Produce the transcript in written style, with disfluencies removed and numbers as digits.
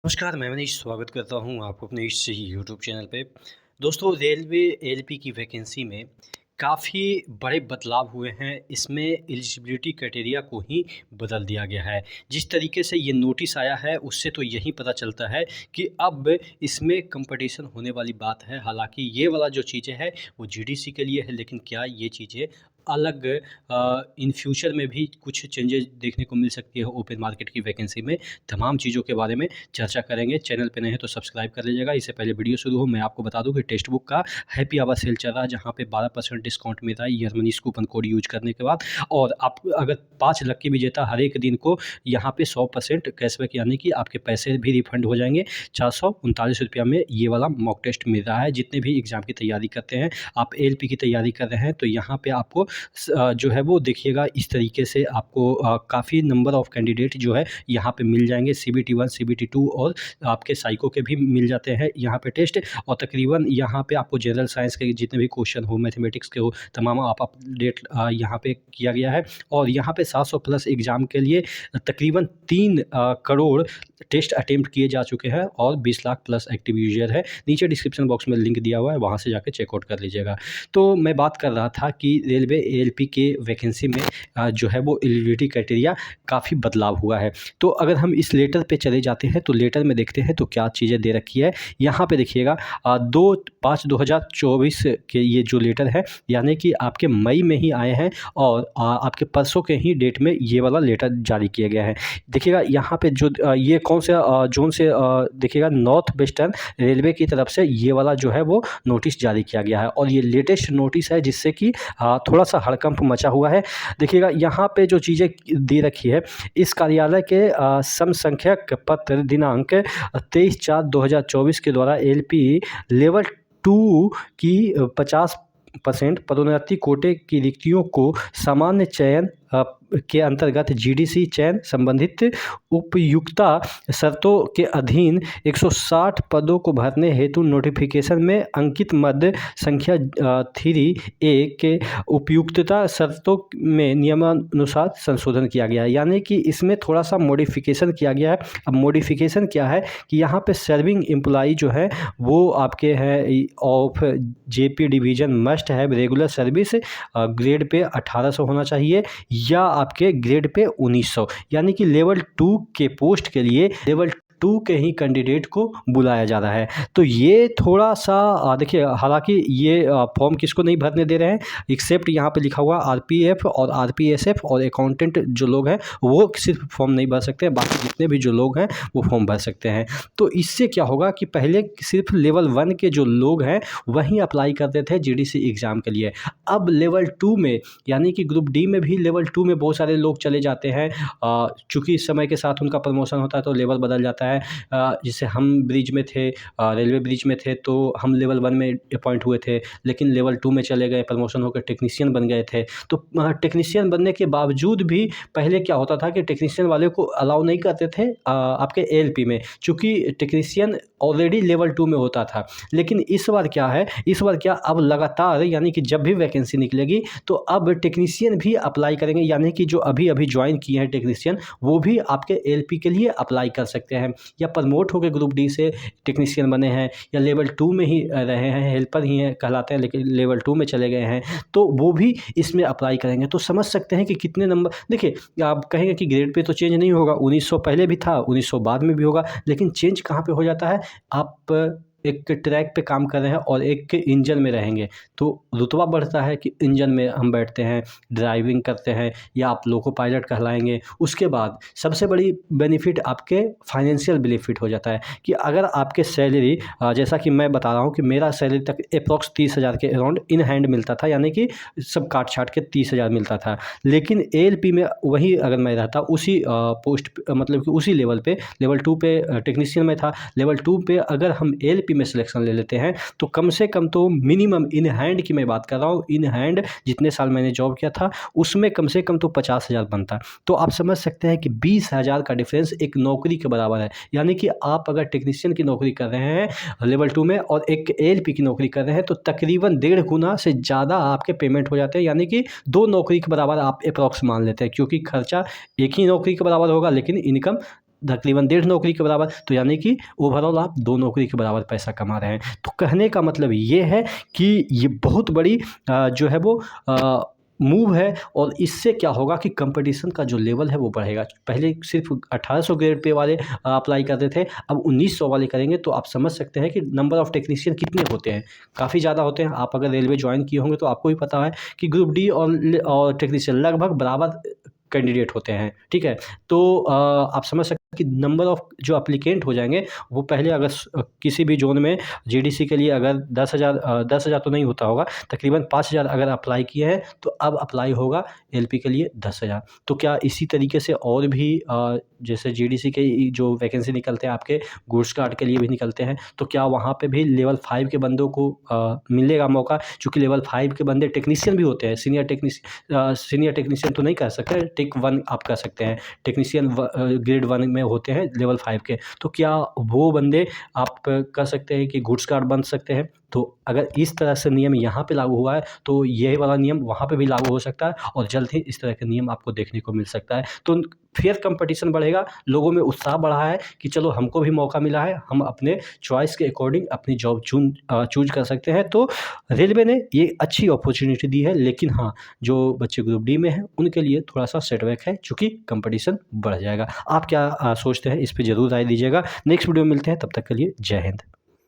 नमस्कार, मैं मनीष स्वागत करता हूँ आपको अपने इस यूट्यूब चैनल पे। दोस्तों, रेलवे एलपी की वैकेंसी में काफ़ी बड़े बदलाव हुए हैं। इसमें एलिजिबिलिटी क्राइटेरिया को ही बदल दिया गया है। जिस तरीके से ये नोटिस आया है उससे तो यही पता चलता है कि अब इसमें कंपटीशन होने वाली बात है। हालाँकि ये वाला जो चीज़ें हैं वो जीडीसी के लिए है, लेकिन क्या ये चीज़ें अलग इन फ्यूचर में भी कुछ चेंजेस देखने को मिल सकती है ओपन मार्केट की वैकेंसी में। तमाम चीज़ों के बारे में चर्चा करेंगे। चैनल पे नए हैं तो सब्सक्राइब कर लीजिएगा। इससे पहले वीडियो शुरू हो मैं आपको बता दूं कि टेक्स्ट बुक का हैप्पी आवर सेल चल रहा है, जहां पे 12% डिस्काउंट मिल रहा है year Manish coupon code use करने के बाद। और आप अगर 5 लकी विजेता हर एक दिन को यहाँ पे 100% कैशबैक, यानी कि आपके पैसे भी रिफंड हो जाएंगे। 439 रुपया में ये वाला मॉक टेस्ट मिल रहा है। जितने भी एग्जाम की तैयारी करते हैं, आप एलपी की तैयारी कर रहे हैं तो यहाँ पे आपको जो है वो देखिएगा इस तरीके से आपको काफ़ी नंबर ऑफ कैंडिडेट जो है यहाँ पे मिल जाएंगे। CBT 1 CBT 2 और आपके साइको के भी मिल जाते हैं यहाँ पे टेस्ट। और तकरीबन यहाँ पे आपको जनरल साइंस के जितने भी क्वेश्चन हो, मैथमेटिक्स के हो, तमाम आप अपडेट यहाँ पे किया गया है। और यहाँ पे 700 प्लस एग्ज़ाम के लिए तकरीबन 3 करोड़ टेस्ट अटेम्प्ट किए जा चुके हैं और 20 लाख प्लस एक्टिव यूजर है। नीचे डिस्क्रिप्शन बॉक्स में लिंक दिया हुआ है, वहाँ से जाके चेकआउट कर लीजिएगा। तो मैं बात कर रहा था कि रेलवे एएलपी के वैकेंसी में जो है वो एलिजिबिलिटी क्राइटेरिया काफ़ी बदलाव हुआ है। तो अगर हम इस लेटर पे चले जाते हैं तो लेटर में देखते हैं तो क्या चीज़ें दे रखी है। यहाँ पे देखिएगा 2/5/2024 के ये जो लेटर है, यानी कि आपके मई में ही आए हैं और आपके परसों के ही डेट में ये वाला लेटर जारी किया गया है। देखिएगा यहाँ पे जो ये कौन से जोन से देखिएगा, नॉर्थ वेस्टर्न रेलवे की तरफ से ये वाला जो है वो नोटिस जारी किया गया है। और ये लेटेस्ट नोटिस है जिससे कि थोड़ा सा हड़कंप मचा हुआ है। देखिएगा यहाँ पे जो चीज़ें दे रखी है, इस कार्यालय के समसंख्यक पत्र दिनांक 23/4/2024 के द्वारा एलपी लेवल 2 की 50% पदोन्नति कोटे की रिक्तियों को सामान्य चयन के अंतर्गत जीडीसी चयन संबंधित उपयुक्तता शर्तों के अधीन 160 पदों को भरने हेतु नोटिफिकेशन में अंकित मद संख्या 3A के उपयुक्तता शर्तों में नियमानुसार संशोधन किया गया है। यानी कि इसमें थोड़ा सा मॉडिफिकेशन किया गया है। अब मॉडिफिकेशन क्या है कि यहाँ पे सर्विंग एम्प्लॉई जो है वो आपके हैं ऑफ जेपी डिवीज़न मस्ट है रेगुलर सर्विस, ग्रेड पे 1800 होना चाहिए या आपके ग्रेड पे 1900, यानी कि लेवल 2 के पोस्ट के लिए लेवल 2 के ही कैंडिडेट को बुलाया जा रहा है। तो ये थोड़ा सा देखिए, हालांकि ये फॉर्म किसको नहीं भरने दे रहे हैं, एक्सेप्ट यहाँ पे लिखा हुआ आरपीएफ और आरपीएसएफ और अकाउंटेंट जो लोग हैं वो सिर्फ फॉर्म नहीं भर सकते हैं, बाकी जितने भी जो लोग हैं वो फॉर्म भर सकते हैं। तो इससे क्या होगा कि पहले सिर्फ लेवल 1 के जो लोग हैं वहीं अप्लाई करते थे जीडीसी एग्ज़ाम के लिए। अब लेवल 2 में, यानी कि ग्रुप डी में भी लेवल 2 में बहुत सारे लोग चले जाते हैं। चूँकि समय के साथ उनका प्रमोशन होता है तो लेवल बदल जाता है। जैसे हम ब्रिज में थे, रेलवे ब्रिज में थे तो हम लेवल 1 में अपॉइंट हुए थे, लेकिन लेवल 2 में चले गए, प्रमोशन होकर टेक्नीशियन बन गए थे। तो टेक्नीशियन बनने के बावजूद भी पहले क्या होता था कि टेक्नीशियन वाले को अलाउ नहीं करते थे आपके एएलपी में, चूँकि टेक्नीशियन ऑलरेडी लेवल 2 में होता था। लेकिन इस बार क्या है, इस बार क्या, अब लगातार यानी कि जब भी वैकेंसी निकलेगी तो अब टेक्नीशियन भी अप्लाई करेंगे, यानी कि जो अभी अभी ज्वाइन किए हैं टेक्नीशियन वो भी आपके एएलपी के लिए अप्लाई कर सकते हैं, या प्रमोट होकर ग्रुप डी से टेक्नीशियन बने हैं या लेवल 2 में ही रहे हैं, हेल्पर ही हैं कहलाते हैं, लेकिन लेवल 2 में चले गए हैं तो वो भी इसमें अप्लाई करेंगे। तो समझ सकते हैं कि कितने नंबर, देखिए आप कहेंगे कि ग्रेड पे तो चेंज नहीं होगा, 1900 पहले भी था, 1900 बाद में भी होगा, लेकिन चेंज कहाँ पे हो जाता है, आप एक ट्रैक पे काम कर रहे हैं और एक के इंजन में रहेंगे तो रुतबा बढ़ता है कि इंजन में हम बैठते हैं, ड्राइविंग करते हैं, या आप लोको पायलट कहलाएंगे। उसके बाद सबसे बड़ी बेनिफिट आपके फाइनेंशियल बेनिफिट हो जाता है कि अगर आपके सैलरी, जैसा कि मैं बता रहा हूँ कि मेरा सैलरी तक अप्रॉक्स 30,000 के अराउंड इन हैंड मिलता था, यानी कि सब काट छाट के 30,000 मिलता था। लेकिन एएलपी में वही अगर मैं रहता उसी पोस्ट मतलब कि उसी लेवल पे, लेवल 2 पे टेक्नीशियन में था, लेवल 2 पे अगर हम एएलपी में सिलेक्शन ले लेते हैं तो कम से कम तो मिनिमम इन हैंड की मैं बात कर रहा हूँ, इन हैंड जितने साल मैंने जॉब किया था उसमें कम से कम तो 50,000 बनता। तो आप समझ सकते हैं कि 20,000 का डिफरेंस एक नौकरी के बराबर है। यानी कि आप अगर टेक्नीशियन की नौकरी कर रहे हैं लेवल 2 में और एक एएलपी की नौकरी कर रहे हैं तो तकरीबन 1.5 गुना से ज़्यादा आपके पेमेंट हो जाते हैं, यानी कि 2 नौकरी के बराबर आप अप्रॉक्स मान लेते हैं, क्योंकि खर्चा एक ही नौकरी के बराबर होगा लेकिन इनकम तकरीबन 1.5 नौकरी के बराबर, तो यानी कि ओवरऑल आप 2 नौकरी के बराबर पैसा कमा रहे हैं। तो कहने का मतलब ये है कि ये बहुत बड़ी जो है वो मूव है, और इससे क्या होगा कि कंपटीशन का जो लेवल है वो बढ़ेगा। पहले सिर्फ 1800 ग्रेड पे वाले अप्लाई करते थे, अब 1900 वाले करेंगे, तो आप समझ सकते हैं कि नंबर ऑफ़ टेक्नीशियन कितने होते हैं, काफ़ी ज़्यादा होते हैं। आप अगर रेलवे जॉइन किए होंगे तो आपको भी पता है कि ग्रुप डी और टेक्नीशियन लगभग बराबर कैंडिडेट होते हैं, ठीक है? तो आप समझ सकते हैं कि नंबर ऑफ़ जो एप्लीकेंट हो जाएँगे, वो पहले अगर किसी भी ज़ोन में जीडीसी के लिए अगर 10,000 तो नहीं होता होगा, तकरीबन 5,000 अगर अप्लाई किए हैं, तो अब अप्लाई होगा एलपी के लिए 10,000। तो क्या इसी तरीके से और भी जैसे जीडीसी के जो वैकेंसी निकलते हैं आपके गुड्स कार्ड के लिए भी निकलते हैं, तो क्या वहाँ पे भी लेवल 5 के बंदों को मिलेगा मौका? चूँकि लेवल 5 के बंदे टेक्नीशियन भी होते हैं, सीनियर टेक्नीशियन तो नहीं कह सकते, टेक 1 आप कह सकते हैं। टेक्नीशियन ग्रेड 1 में होते हैं लेवल 5 के। तो क्या वो बंदे आप कह सकते हैं कि गुड्स कार्ड बन सकते हैं? तो अगर इस तरह से नियम यहाँ पे लागू हुआ है, तो यही वाला नियम वहाँ पे भी लागू हो सकता है, और जल्द ही इस तरह के नियम आपको देखने को मिल सकता है। तो फेयर कंपटीशन बढ़ेगा, लोगों में उत्साह बढ़ा है कि चलो हमको भी मौका मिला है, हम अपने चॉइस के अकॉर्डिंग अपनी जॉब चूज़ कर सकते हैं। तो रेलवे ने ये अच्छी अपॉर्च्युनिटी दी है, लेकिन हाँ, जो बच्चे ग्रुप डी में हैं, उनके लिए थोड़ा-सा सेटबैक है, चूँकि कंपटीशन बढ़ जाएगा। आप क्या सोचते हैं? इस पे ज़रूर राय दीजिएगा। नेक्स्ट वीडियो में मिलते हैं, तब तक के लिए जय हिंद।